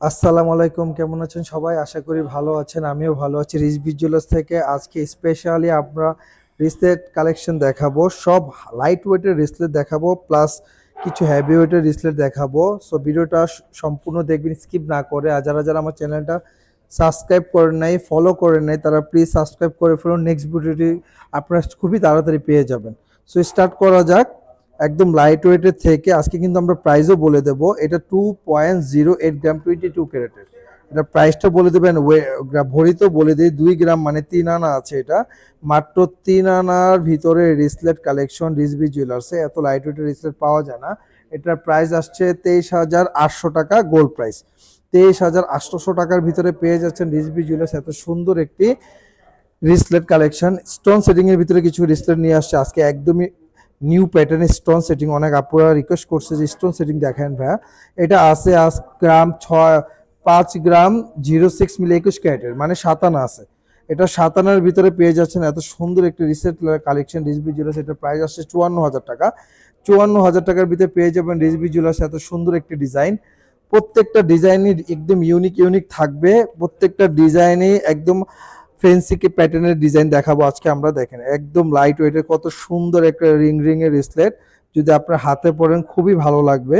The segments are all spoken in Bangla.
আসসালামু আলাইকুম, কেমন আছেন সবাই? আশা করি ভালো আছেন। আমিও ভালো আছি। রিজভি জুয়েলার্স থেকে আজকে স্পেশালি আমরা রিসলেট কালেকশন দেখাবো। সব লাইট ওয়েটের রিসলেট দেখাবো, প্লাস কিছু হেভি ওয়েটের রিসলেট দেখাবো। সো ভিডিওটা সম্পূর্ণ দেখবেন, স্কিপ না করে। আর যারা যারা আমার চ্যানেলটা সাবস্ক্রাইব করেন নাই, ফলো করেন নাই, তারা প্লিজ সাবস্ক্রাইব করে ফেলুন। নেক্সট ভিডিওটি আপনারা খুবই তাড়াতাড়ি পেয়ে যাবেন। সো স্টার্ট করা যাক। একদম লাইট ওয়েটের থেকে আজকে কিন্তু আমরা প্রাইসও বলে দেব। এটা 2.08 গ্রাম 22 ক্যারেটের। এটা প্রাইসটা বলে দেবেন, ভরিতেও বলে দিই 2 গ্রাম মানে 3 আনা আছে। এটা মাত্র 3 আনার ভিতরে রিসলেট কালেকশন রিজভি জুয়েলার্সে। এত লাইট ওয়েটের রিসলেট পাওয়া যায় না। এটার প্রাইস আসছে 23,800 টাকা, গোল্ড প্রাইস 23,800 টাকার ভিতরে পেয়ে যাচ্ছেন রিজভি জুয়েলার্স এত সুন্দর একটি রিসলেট কালেকশন। স্টোন সেটিং এর ভিতরে কিছু রিসলেট নিয়ে আসছে আজকে, একদমই নিউ প্যাটার্নের স্টোন সেটিং। অনেক আপুরা রিকোয়েস্ট করছে যে স্টোন সেটিং দেখেন ভাইয়া। এটা আছে আজ গ্রাম 5 গ্রাম 06 মিলি 21 ক্যারেটের, মানে 7 আনা আছে। এটা 7 আনার ভিতরে পেয়ে যাচ্ছেন এত সুন্দর একটি রিসেট কালেকশন রিজভি জুয়েলার্স। এটার প্রাইস আসছে 54,000 টাকা। 54,000 টাকার ভিতরে পেয়ে যাবেন রিজভি জুয়েলার্স এত সুন্দর একটি ডিজাইন। প্রত্যেকটা ডিজাইনই একদম ইউনিক ইউনিক থাকবে। প্রত্যেকটা ডিজাইনই একদম ফেন্সিকে প্যাটার্নের ডিজাইন দেখাবো আজকে আমরা। দেখেন একদম লাইট ওয়েটের কত সুন্দর একটা রিং এর রিসলেট। যদি আপনার হাতে পড়েন খুবই ভালো লাগবে।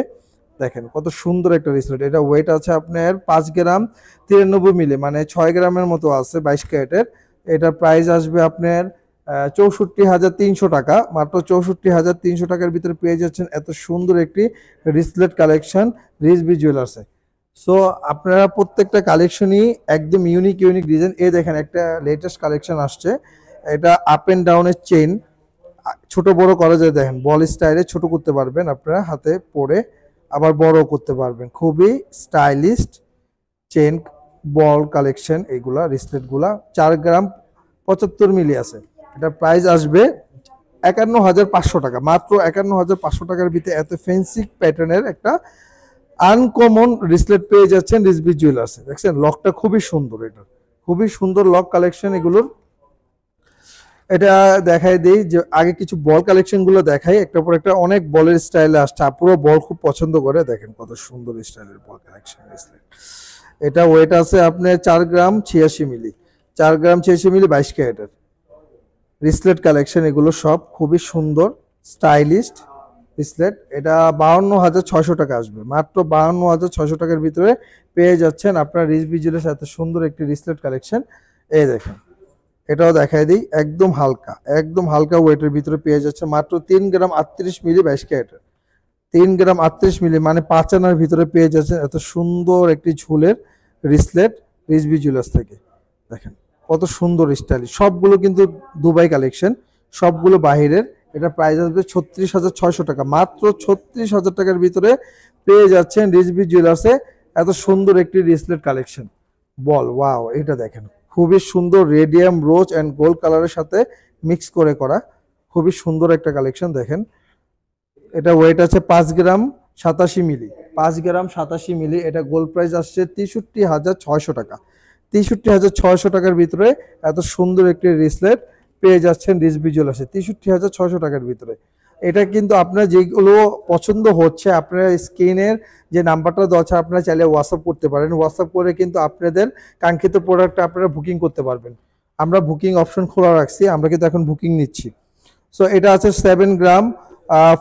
দেখেন কত সুন্দর একটা রিসলেট। এটা ওয়েট আছে আপনার 5 গ্রাম 93 মিলি, মানে 6 গ্রামের মতো আছে, 22 ক্যারেটের। এটার প্রাইস আসবে আপনার 64,300 টাকা। মাত্র 64,300 টাকার ভিতরে পেয়ে যাচ্ছেন এত সুন্দর একটি রিসলেট কালেকশন রিজভি জুয়েলার্সে। সো আপনারা প্রত্যেকটা কালেকশনই একদম ইউনিক ইউনিক ডিজাইন। এই দেখেন একটা লেটেস্ট কালেকশন আসছে। এটা আপ এন্ড ডাউনের চেইন, ছোট বড় করা যায়। দেখেন বল স্টাইলে ছোট করতে পারবেন আপনারা হাতে পরে, আবার বড় করতে পারবেন। খুবই স্টাইলিস্ট চেন বল কালেকশন এগুলা, রিসলেটগুলা 4 গ্রাম 75 মিলি আছে। এটা প্রাইস আসবে 51,500 টাকা। মাত্র 51,500 টাকার ভিতরে এত ফেন্সি প্যাটার্নের একটা আনকমন রিসলেট পেয়ে যাচ্ছেন রিজভি জুয়েলার্সে। দেখছেন লকটা খুবই সুন্দর, এটা খুবই সুন্দর লক কালেকশন এগুলোর। এটা দেখাই দেই যে আগে কিছু বল কালেকশন গুলো দেখাই একটা পর একটা। অনেক বলের স্টাইলে আসছে, পুরো বল খুব পছন্দ করে। দেখেন কত সুন্দর স্টাইলের বল কালেকশন রিসলেট। এটা ওয়েট আছে আপনার 4 গ্রাম 86 মিলি, 4 গ্রাম 86 মিলি 22 ক্যারেটের রিসলেট কালেকশন এগুলো সব খুবই সুন্দর স্টাইলিস্ট রিসলেট। এটা 52,600 টাকা আসবে। মাত্র 52,600 টাকার ভিতরে পেয়ে যাচ্ছেন আপনার রিজভি জুয়েলার্স এত সুন্দর একটি রিসলেট কালেকশন। এই দেখেন এটাও দেখাই দিই, একদম হালকা, একদম হালকা ওয়েটের ভিতরে পেয়ে যাচ্ছে মাত্র 3 গ্রাম 38 মিলি 22 ক্যারেটের। 3 গ্রাম 38 মিলি মানে 5 আনার ভিতরে পেয়ে যাচ্ছেন এত সুন্দর একটি ঝুলের রিসলেট রিজভি জুয়েলার্স থেকে। দেখেন কত সুন্দর স্টাইলিশ। সবগুলো কিন্তু দুবাই কালেকশন, সবগুলো বাহিরের। এটা প্রাইস আসবে 36,600 টাকা। মাত্র 36,000 টাকার ভিতরে পেয়ে যাচ্ছেন রিজভি জুয়েলার্সে এত সুন্দর একটি রিসলেট কালেকশন বল। ওয়াও, এটা দেখেন খুবই সুন্দর, রেডিয়াম রোজ অ্যান্ড গোল্ড কালারের সাথে মিক্স করে করা, খুবই সুন্দর একটা কালেকশন। দেখেন এটা ওয়েট আছে 5 গ্রাম 87 মিলি, 5 গ্রাম 87 মিলি। এটা গোল্ড প্রাইস আসছে 63,600 টাকা। 63,600 টাকার ভিতরে এত সুন্দর একটি রিসলেট পেয়ে যাচ্ছেন রিজভি জুয়েলার্সে 63,600 টাকার ভিতরে। এটা কিন্তু আপনার যেগুলো পছন্দ হচ্ছে, আপনার স্ক্রিনের যে নাম্বারটা দেওয়া আছে আপনারা চাইলে হোয়াটসঅ্যাপ করতে পারেন। হোয়াটসঅ্যাপ করে কিন্তু আপনাদের কাঙ্ক্ষিত প্রোডাক্টটা আপনারা বুকিং করতে পারবেন। আমরা বুকিং অপশন খোলা রাখছি, আমরা কিন্তু এখন বুকিং নিচ্ছি। সো এটা আছে 7 গ্রাম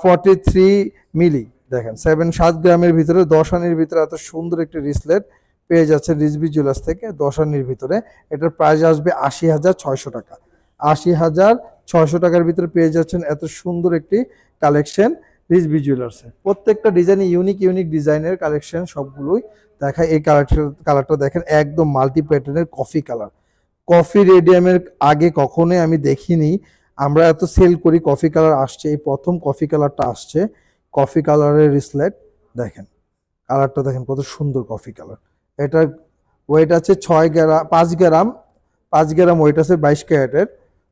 43 মিলি। দেখেন 7 গ্রামের ভিতরে 10 আনির ভিতরে এত সুন্দর একটি রিসলেট পেয়ে যাচ্ছে রিজভি জুয়েলার্স থেকে 10 আনির ভিতরে। এটার প্রাইস আসবে 80,600 টাকা। 80,600 টাকার ভিতরে পেয়ে যাচ্ছেন এত সুন্দর একটি কালেকশন রিজভি জুয়েলার্সে। প্রত্যেকটা ডিজাইন ইউনিক ইউনিক ডিজাইনের কালেকশন সবগুলোই দেখায়। এই কালারটা দেখেন একদম মাল্টি প্যাটার্নের কফি কালার। কফি রেডিয়ামের আগে কখনোই আমি দেখিনি। আমরা এত সেল করি, কফি কালার আসছে, এই প্রথম কফি কালারটা আসছে। কফি কালারের রিসলেট দেখেন, কালারটা দেখেন কত সুন্দর কফি কালার। এটা ওয়েট আছে 6 গ্রাম 5 গ্রাম 5 গ্রাম ওয়েট আছে 22 ক্যারেটের,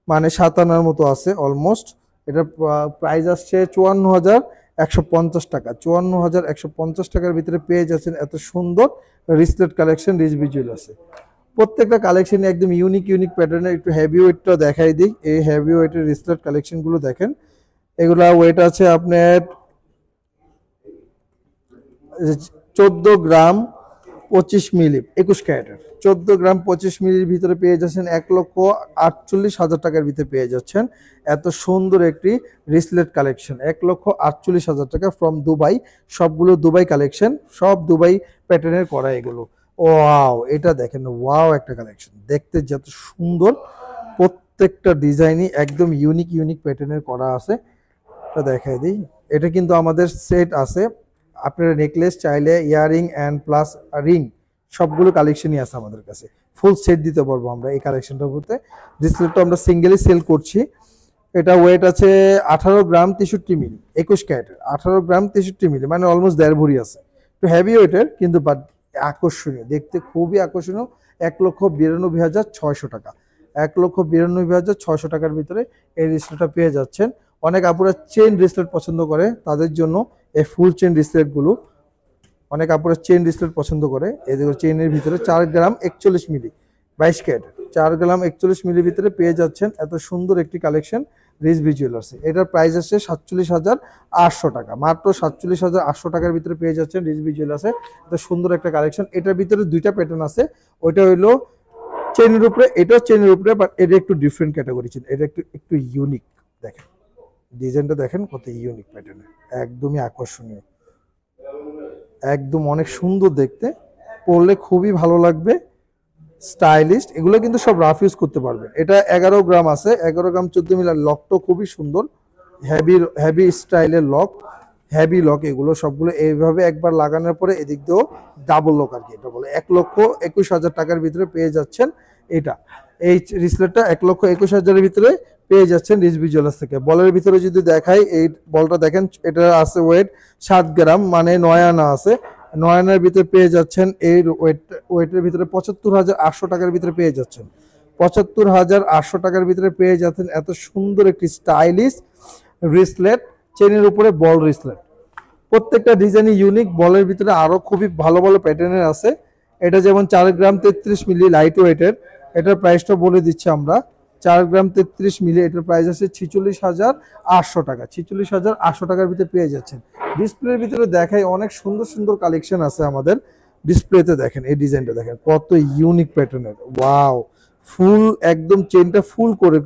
মানে 7 আনার মতো আছে অলমোস্ট। এটা প্রাইস আসছে 54,150 টাকা। 54,150 টাকার ভিতরে পেয়ে যাচ্ছেন এত সুন্দর রিসলেট কালেকশন রিজভি জুয়েলার্সে। প্রত্যেকটা কালেকশন একদম ইউনিক ইউনিক প্যাটার্নের। একটু হেভি ওয়েটটা দেখাই দিই। এই হেভি ওয়েটের রিসলেট কালেকশনগুলো দেখেন, এগুলা ওয়েট আছে আপনার 14 গ্রাম 25 মিলি 21 ক্যারেটের 14 গ্রাম 25 মিলির ভিতরে পেয়ে যাচ্ছেন 1,48,000 টাকার ভিতরে পেয়ে যাচ্ছেন এত সুন্দর একটি রিসলেট কালেকশন। 1,48,000 টাকা ফ্রম দুবাই, সবগুলো দুবাই কালেকশন, সব দুবাই প্যাটার্নের করা এগুলো। ওয়াও, এটা দেখেন, ওয়াও একটা কালেকশন, দেখতে যত সুন্দর, প্রত্যেকটা ডিজাইনই একদম ইউনিক ইউনিক প্যাটার্নের করা আছে। এটা দেখাই দিই, এটা কিন্তু আমাদের সেট আছে, আপনারা নেকলেস চাইলে ইয়ারিং অ্যান্ড প্লাস রিং সবগুলো কালেকশনই আছে আমাদের কাছে, ফুল সেট দিতে পারবো আমরা এই কালেকশনটার মধ্যে। ডিসপ্লেটা আমরা সিঙ্গেলি সেল করছি। এটা ওয়েট আছে 18 গ্রাম 63 মিলি 21 ক্যারেটের, 18 গ্রাম 63 মিলি, মানে অলমোস্ট 1.5 ভরি আছে। একটু হেভি ওয়েটের কিন্তু বাট আকর্ষণীয়, দেখতে খুবই আকর্ষণীয়। 1,92,600 টাকা, 1,92,600 টাকার ভিতরে এই রিসলেটটা পেয়ে যাচ্ছেন। অনেক আপুরা চেইন রিসলেট পছন্দ করে, তাদের জন্য এই ফুল চেইন রিসলেটগুলো, অনেক আপুরা চেইন রিসলেট পছন্দ করে। এদিকে চেইনের ভিতরে 4 গ্রাম 41 মিলি 22 ক্যারেট, 4 গ্রাম 41 মিলির ভিতরে পেয়ে যাচ্ছেন এত সুন্দর একটি কালেকশন রিজভি জুয়েলার্সে। এটার প্রাইস আছে 47,800 টাকা, মাত্র 47,800 টাকার ভিতরে পেয়ে যাচ্ছেন রিজভি জুয়েলার্সে এত সুন্দর একটা কালেকশন। এটার ভিতরে দুইটা প্যাটার্ন আছে, ওইটা হইলো চেইনের উপরে, এটাও চেইনের উপরে, বাট এটা একটু ডিফারেন্ট ক্যাটাগরি চেইন, এটা একটু ইউনিক। দেখেন ডিজাইনটা, দেখেন কত ইউনিক প্যাটার্নের, একদমই আকর্ষণীয়, একদম অনেক সুন্দর দেখতে, পরলে খুবই ভালো লাগবে, স্টাইলিশ। এগুলো কিন্তু সব রাফ ইউজ করতে পারবেন। এটা 11 গ্রাম আছে, 11 গ্রাম 14 মিলি, লকটাও খুবই সুন্দর, হেভি স্টাইলের লক, হেভি লক। এগুলো সবগুলো এইভাবে একবার লাগানোর পরে এদিক দিয়েও ডাবল লক আর কি, এটা বলে। 1,21,000 টাকার ভিতরে পেয়ে যাচ্ছেন এটা, এই রিসলেটটা 1,21,000 ভিতরে পেয়ে যাচ্ছেন রিজভি জুয়েলার্স থেকে। বলের ভিতরে যদি দেখাই, এই বলটা দেখেন, এটা আছে ওয়েট 7 গ্রাম, মানে 9 আনা আছে। 9 আনার ভিতরে পেয়ে যাচ্ছেন এই ওয়েটের ভিতরে 75,800 টাকার ভিতরে পেয়ে যাচ্ছেন, 75,800 টাকার ভিতরে পেয়ে যাচ্ছেন এত সুন্দর একটি স্টাইলিশ রিসলেট, চেনের উপরে বল রিসলেট। প্রত্যেকটা ডিজাইনই ইউনিক, বলের ভিতরে আরো খুবই ভালো ভালো প্যাটার্নের আছে। এটা যেমন 4 গ্রাম 33 মিলি লাইট ওয়েটের, এটার প্রাইসটা বলে দিচ্ছি আমরা। 4 গ্রাম 33 মিলি, এটার প্রাইস আছে 46,800 টাকা, 46,800 টাকার ভিতরে পেয়ে যাচ্ছেন। ডিসপ্লের ভিতরে দেখাই, অনেক সুন্দর সুন্দর কালেকশন আছে আমাদের ডিসপ্লেতে। দেখেন এই ডিজাইনটা, দেখেন কত ইউনিক প্যাটার্নের, ওয়াও, ফুল একদম চেনটা ফুল করে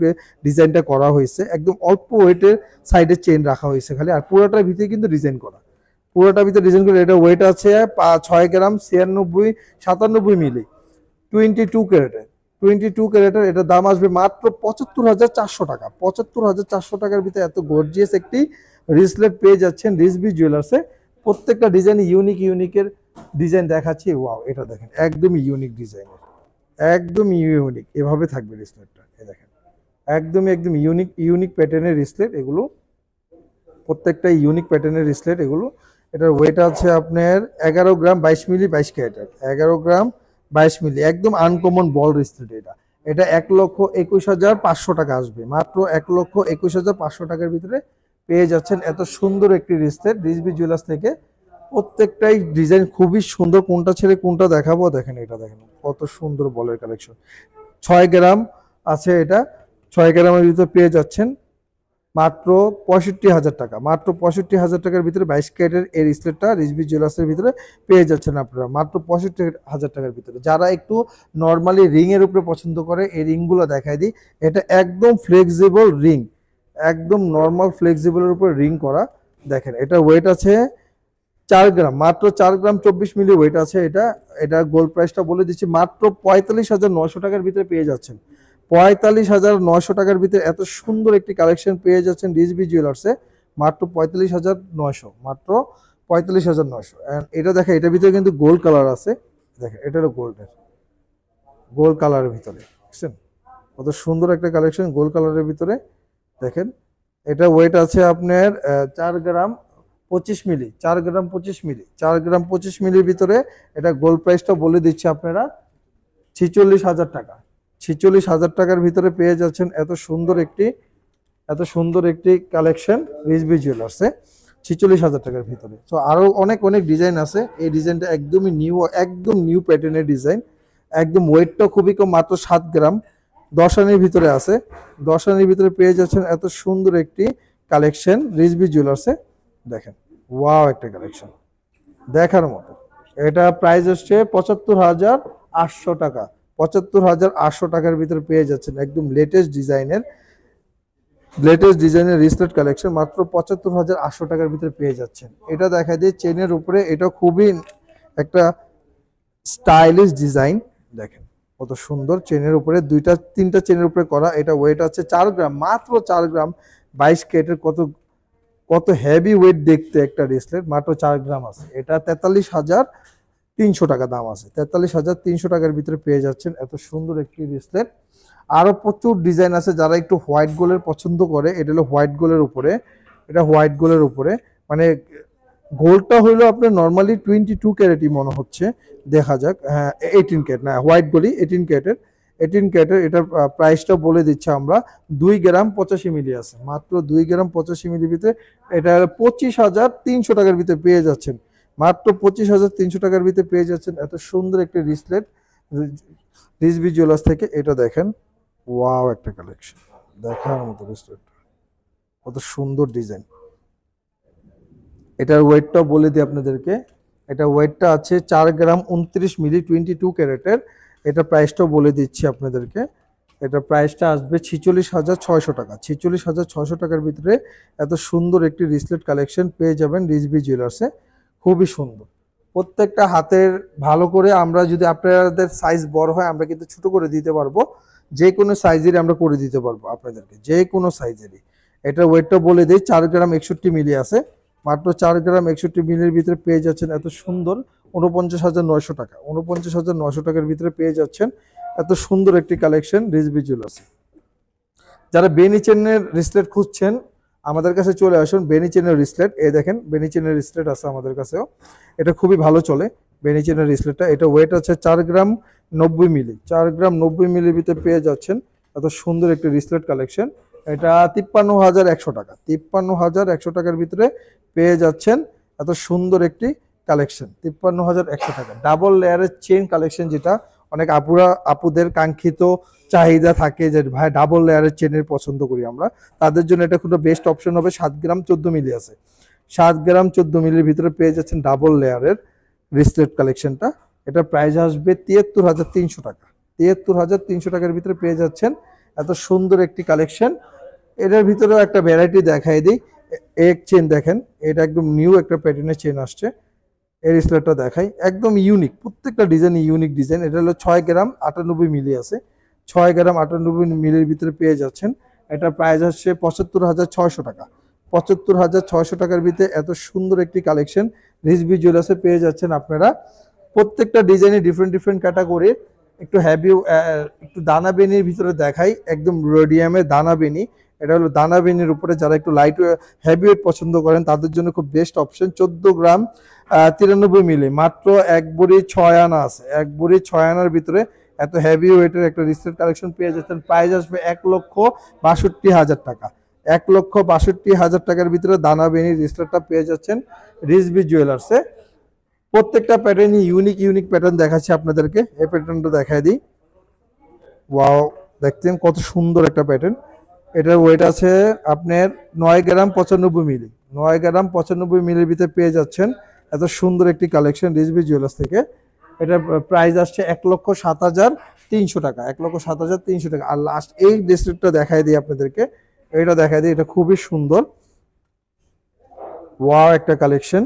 ডিজাইনটা করা হয়েছে, একদম অল্প ওয়েটের সাইডে চেন রাখা হয়েছে খালি, আর পুরোটার ভিতরে কিন্তু ডিজাইন করা, পুরোটার ভিতরে ডিজাইন করে। এটা ওয়েট আছে 6 গ্রাম 97 মিলি 22 ক্যারেটের, 22 ক্যারেটের। এটার দাম আসবে মাত্র 75,400 টাকা, 75,400 টাকার ভিতরে এত গর্জিয়াস একটি রিসলেট পেয়ে যাচ্ছেন রিজভি জুয়েলার্সে। প্রত্যেকটা ডিজাইন ইউনিক ইউনিকের ডিজাইন দেখাচ্ছি। ওয়াও, এটা দেখেন একদমই ইউনিক ডিজাইনের, একদম ইউনিক, এভাবে থাকবে রিসলেটটা। এই দেখেন একদমই একদম ইউনিক প্যাটার্নের রিসলেট এগুলো, প্রত্যেকটা ইউনিক প্যাটার্নের রিসলেট এগুলো। এটার ওয়েট আছে আপনার 11 গ্রাম 22 মিলি 22 ক্যারেটের, 11 গ্রাম 22 মিলি, একদম আনকমন বল রিসলেট। এটা 1,21,500 টাকা আসবে, মাত্র 1,21,500 টাকার ভিতরে পেয়ে যাচ্ছেন এত সুন্দর একটি রিসলেট রিজভি জুয়েলার্স থেকে। প্রত্যেকটাই ডিজাইন খুবই সুন্দর, কোনটা ছেড়ে কোনটা দেখাবো, দেখেন এটা দেখেন কত সুন্দর বলের কালেকশন। 6 গ্রাম আছে, এটা 6 গ্রামের ভিতরে পেয়ে যাচ্ছেন মাত্র 65,000 টাকা, মাত্র 65,000 টাকার ভিতরে 22 ক্যারেটের এই রিসলেটটা রিজভি জুয়েলার্সের ভিতরে পেয়ে যাচ্ছেন আপনারা মাত্র 65,000 টাকার ভিতরে। যারা একটু নর্মালি রিং এর উপরে পছন্দ করে, এই রিংগুলো দেখাই দিই। এটা একদম ফ্লেক্সিবল রিং, একদম নর্মাল ফ্লেক্সিবলের উপরে রিং করা। দেখেন এটা ওয়েট আছে 4 গ্রাম, মাত্র 4 গ্রাম 24 মিলি ওয়েট আছে। এটা গোল্ড প্রাইসটা বলে দিচ্ছি, মাত্র 45,900 টাকার ভিতরে পেয়ে যাচ্ছেন, 45,900 টাকার ভিতরে এত সুন্দর একটি কালেকশন পেয়ে যাচ্ছেন রিজভি জুয়েলার্সে, মাত্র 45,900, মাত্র 45,900। এটা দেখেন, এটার ভিতরে কিন্তু গোল্ড কালার আছে, দেখেন এটা হলো গোল্ড কালারের ভিতরে, বুঝছেন কত সুন্দর একটা কালেকশন গোল্ড কালারের ভিতরে। দেখেন এটা ওয়েট আছে আপনার 4 গ্রাম 25 মিলি, 4 গ্রাম 25 মিলি, 4 গ্রাম 25 মিলির ভিতরে। এটা গোল্ড প্রাইসটা বলে দিচ্ছি আপনারা 46,000 টাকা, 46,000 টাকার ভিতরে পেয়ে যাচ্ছেন এত সুন্দর একটি কালেকশন রিজভি জুয়েলার্সে 46,000 টাকার ভিতরে। তো আরো অনেক ডিজাইন আছে। এই ডিজাইনটা একদমই একদম নিউ প্যাটার্নের ডিজাইন, একদম ওয়েটটা খুবই কম, মাত্র 7 গ্রাম 10 আনির ভিতরে আছে। 10 আনির ভিতরে পেয়ে যাচ্ছেন এত সুন্দর একটি কালেকশন রিজভি জুয়েলার্সে। দেখেন ওয়াও, একটা কালেকশন দেখার মতো, এটা প্রাইস হচ্ছে ৭৫,৮০০ টাকা। ৭৫,৮০০ টাকার ভিতরে পেয়ে যাচ্ছেন একদম লেটেস্ট ডিজাইনের রিসলেট কালেকশন মাত্র ৭৫,৮০০ টাকার ভিতরে পেয়ে যাচ্ছেন। এটা দেখা যায় চেনের উপরে, এটা খুবই একটা স্টাইলিশ ডিজাইন। দেখেন কত সুন্দর, চেনের উপরে তিনটা চেনের উপরে করা। এটা ওয়েট আছে 4 গ্রাম, মাত্র 4 গ্রাম, 22 ক্যারেটের। কত হেভি ওয়েট দেখতে একটা রিসলেট, মাত্র 4 গ্রাম আছে। এটা ৪৩,৩০০ টাকা দাম আছে। ৪৩,৩০০ টাকার ভিতরে পেয়ে যাচ্ছেন এত সুন্দর একটি রিসলেট। আরো প্রচুর ডিজাইন আছে, যারা একটু হোয়াইট গোল্ডের পছন্দ করে, এটা হলো হোয়াইট গোল্ডের উপরে। এটা হোয়াইট গোল্ডের উপরে, মানে গোল্ডটা হইলো আপনার নর্মালি 22 ক্যারেটই মনে হচ্ছে, দেখা যাক। হ্যাঁ 18 ক্যারেট, না হোয়াইট গোল্ডই 18 ক্যারেটের। এটার প্রাইসটা বলে দিচ্ছি আমরা, 2 গ্রাম 85 মিলি আছে, মাত্র 2 গ্রাম 85 মিলির ভিতরে। এটা 25,৩০০ টাকার ভিতরে পেয়ে যাচ্ছেন, মাত্র 25,৩০০ টাকার ভিতরে পেয়ে যাচ্ছেন এত সুন্দর একটি রিসলেট রিজভি জুয়েলার্স থেকে। এটা দেখেন, ওয়াও একটা কালেকশন, দেখার মতো রিসলেট, কত সুন্দর ডিজাইন। এটার ওয়েটটা বলে দিই আপনাদেরকে, এটা ওয়েটটা আছে 4 গ্রাম 29 মিলি, 22 ক্যারেটের। এটা প্রাইসটাও বলে দিচ্ছি আপনাদেরকে, এটা প্রাইসটা আসবে 46,৬০০ টাকা। 46,৬০০ টাকার ভিতরে এত সুন্দর একটি রিসলেট কালেকশন পেয়ে যাবেন রিজভি জুয়েলার্সে। খুবই সুন্দর, প্রত্যেকটা হাতের ভালো করে আমরা যদি আপনাদের সাইজ বড় হয় আমরা কিন্তু ছোট করে দিতে পারবো, যে কোনো সাইজেরই আমরা করে দিতে পারবো আপনাদেরকে, যে কোনো সাইজেরই। এটার ওয়েটটা বলে দিই, 4 গ্রাম 61 মিলি আছে, মাত্র 4 গ্রাম 61 মিলির ভিতরে পেয়ে যাচ্ছেন এত সুন্দর 49,৯০০ টাকা। 49,৯০০ টাকার ভিতরে পেয়ে যাচ্ছেন এত সুন্দর একটি কালেকশন রিজভি জুয়েলার্স। যারা বেনি চেনের রিসলেট খুঁজছেন আমাদের কাছে চলে আসুন। বেনি চেনের রিসলেট, এই দেখেন বেনি চেনের রিসলেট আছে আমাদের কাছেও, এটা খুবই ভালো চলে বেনি চেনের রিসলেটটা। এটা ওয়েট আছে 4 গ্রাম 90 মিলি, 4 গ্রাম 90 মিলির ভিতরে পেয়ে যাচ্ছেন এত সুন্দর একটি রিসলেট কালেকশন। এটা 53,১০০ টাকা, 53,১০০ টাকার ভিতরে পেয়ে যাচ্ছেন এত সুন্দর একটি কালেকশন, 53,১০০ টাকা। ডাবল লেয়ারের চেন কালেকশন, যেটা অনেক আপুদের কাঙ্ক্ষিত চাহিদা থাকে যে ভাই ডাবল লেয়ারের চেনের পছন্দ করি আমরা, তাদের জন্য এটা খুব বেস্ট অপশন হবে। 7 গ্রাম 14 মিলি আছে, 7 গ্রাম 14 মিলির ভিতরে পেয়ে যাচ্ছেন ডাবল লেয়ারের রিসলেট কালেকশনটা। এটা প্রাইস আসবে 73,৩০০ টাকা। 73,৩০০ টাকার ভিতরে পেয়ে যাচ্ছেন এত সুন্দর একটি কালেকশন। এটার ভিতরেও একটা ভ্যারাইটি দেখাই দিই, এক চেন দেখেন, এটা একদম নিউ একটা প্যাটার্নের চেন আসছে। এই রিসলেটটা দেখাই, একদম ইউনিক, প্রত্যেকটা ডিজাইন ইউনিক ডিজাইন। এটা হলো 6 গ্রাম 98 মিলি আছে, 6 গ্রাম 98 মিলির ভিতরে পেয়ে যাচ্ছেন। এটা প্রাইস আসছে ৭৫,৬০০ টাকা। ৭৫,৬০০ টাকার ভিতরে এত সুন্দর একটি কালেকশন রিজভি জুয়েলার্সে পেয়ে যাচ্ছেন আপনারা। প্রত্যেকটা ডিজাইনে ডিফারেন্ট ক্যাটাগরির। একটু হ্যাভি, একটু দানা বেনির ভিতরে দেখাই, একদম রেডিয়ামের দানা বেনি। এটা হলো দানা বেনির উপরে, যারা একটু লাইট হেভি ওয়েট পছন্দ করেন তাদের জন্য খুব বেস্ট অপশন। 14 গ্রাম 93 মিলি, মাত্র 1 ভরি 6 আনা আছে, 1 ভরি 6 আনার ভিতরে এত হেভি ওয়েটের একটা রিসলেট কালেকশন পেয়ে যাচ্ছেন। প্রাইস আসবে 1,62,০০০ টাকা। 1,62,০০০ টাকার ভিতরে দানা বেনির রিসলেটটা পেয়ে যাচ্ছেন রিজভি জুয়েলার্সে। প্রত্যেকটা প্যাটার্নই ইউনিক প্যাটার্ন দেখাচ্ছি আপনাদেরকে। এই প্যাটার্নটা দেখাই দিই, ওয়াও দেখতেন কত সুন্দর একটা প্যাটার্ন। এটার ওয়েট আছে আপনার 9 গ্রাম 95 মিলি, 9 গ্রাম 95 মিলির ভিতরে পেয়ে যাচ্ছেন এত সুন্দর একটি কালেকশন রিজভি জুয়েলার্স থেকে। এটার প্রাইস আসছে 1,07,৩০০ টাকা, 1,07,৩০০ টাকা। আর লাস্ট এই ব্রেসলেটটা দেখাই দিই আপনাদেরকে, এটা দেখাই দিই, এটা খুবই সুন্দর, ওয়াও একটা কালেকশন।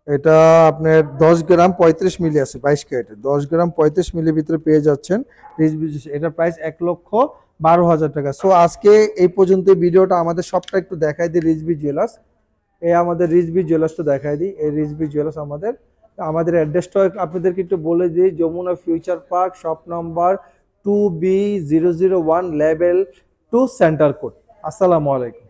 এটা আপনার 10 গ্রাম 35 মিলি আছে, 22 ক্যারেটের, 10 গ্রাম 35 মিলির ভিতরে পেয়ে যাচ্ছেন রিজভি। এটা প্রাইস 1,12,০০০ টাকা। সো আজকে এই পর্যন্ত ভিডিওটা, আমাদের সবটা একটু দেখাই দিই রিজভি জুয়েলার্স। এই আমাদের রিজভি জুয়েলার্সটা দেখাই দিই, এই রিজভি জুয়েলার্স আমাদের অ্যাড্রেসটা আপনাদেরকে একটু বলে দিই। Jamuna Future Park, shop number 2B001, level 2, centre code. আসসালামু আলাইকুম।